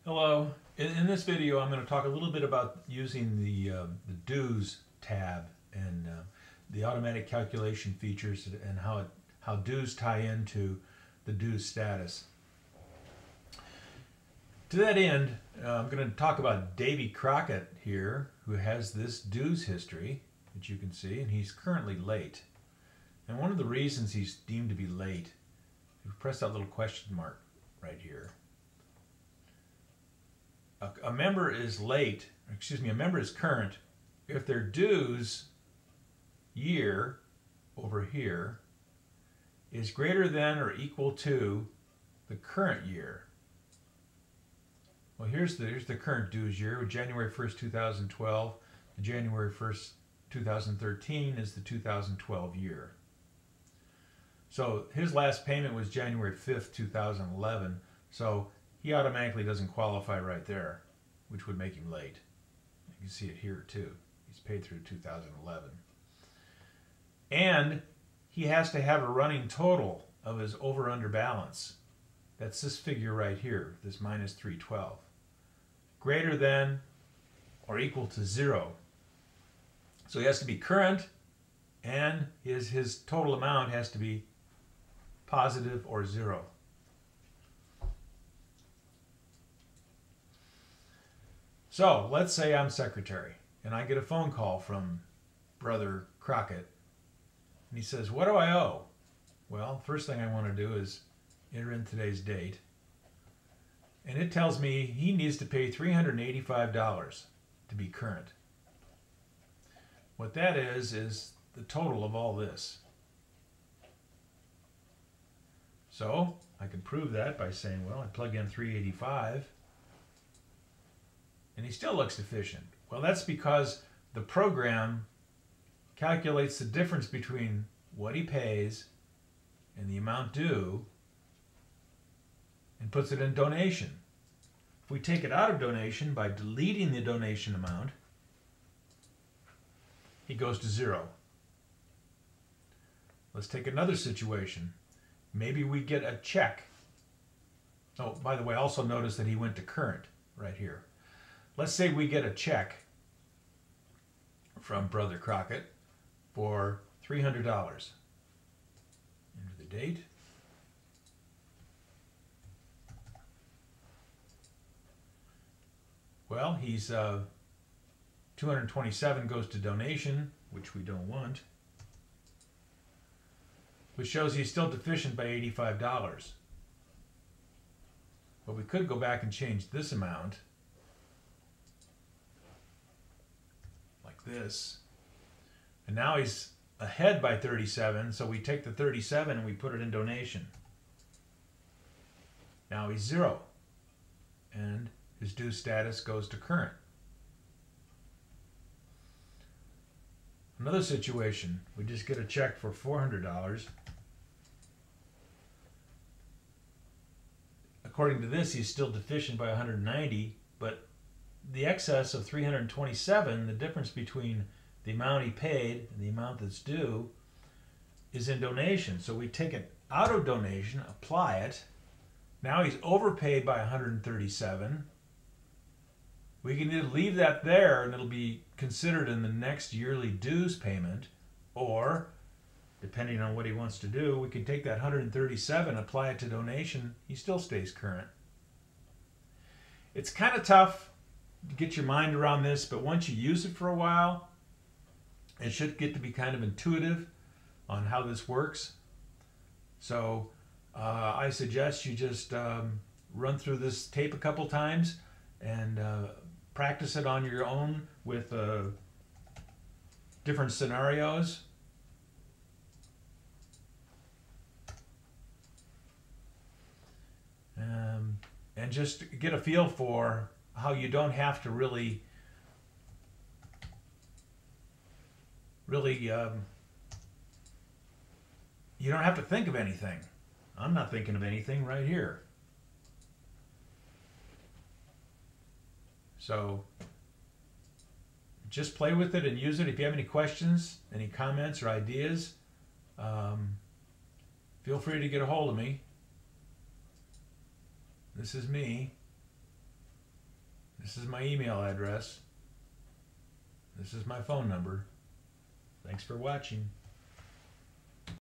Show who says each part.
Speaker 1: Hello. In this video, I'm going to talk a little bit about using the dues tab and the automatic calculation features and how dues tie into the dues status. To that end, I'm going to talk about Davy Crockett here, who has this dues history that you can see, and he's currently late. And one of the reasons he's deemed to be late, if you press that little question mark right here, a member is late, a member is current if their dues year over here is greater than or equal to the current year. Well, here's the current dues year, January 1st, 2012 to January 1st, 2013 is the 2012 year. So his last payment was January 5th, 2011. So he automatically doesn't qualify right there, which would make him late. You can see it here too. He's paid through 2011. And he has to have a running total of his over-under balance. That's this figure right here, this minus 312. Greater than or equal to 0. So he has to be current, and his total amount has to be positive or 0. So let's say I'm secretary and I get a phone call from Brother Crockett, and he says, "What do I owe?" Well, first thing I want to do is enter in today's date, and it tells me he needs to pay $385 to be current. What that is the total of all this. So I can prove that by saying, well, I plug in 385 and he still looks deficient. Well, that's because the program calculates the difference between what he pays and the amount due and puts it in donation. If we take it out of donation by deleting the donation amount, he goes to 0. Let's take another situation. Maybe we get a check. Oh, by the way, also notice that he went to current right here. Let's say we get a check from Brother Crockett for $300. Enter the date. Well, he's 227 goes to donation, which we don't want, which shows he's still deficient by $85. But we could go back and change this amount like this, and now he's ahead by 37, so we take the 37 and we put it in donation. Now he's 0, and his due status goes to current. Another situation, we just get a check for $400. According to this, he's still deficient by 190, but the excess of 327, the difference between the amount he paid and the amount that's due, is in donation. So we take it out of donation, apply it. Now he's overpaid by 137. We can either leave that there and it'll be considered in the next yearly dues payment, or depending on what he wants to do, we can take that 137, apply it to donation, he still stays current. It's kind of tough to get your mind around this, but once you use it for a while, it should get to be kind of intuitive on how this works. So I suggest you just run through this tape a couple times and practice it on your own with different scenarios. And just get a feel for how you don't have to really you don't have to think of anything. I'm not thinking of anything right here. So just play with it and use it. If you have any questions, any comments or ideas, feel free to get a hold of me. This is me. This is my email address. This is my phone number. Thanks for watching.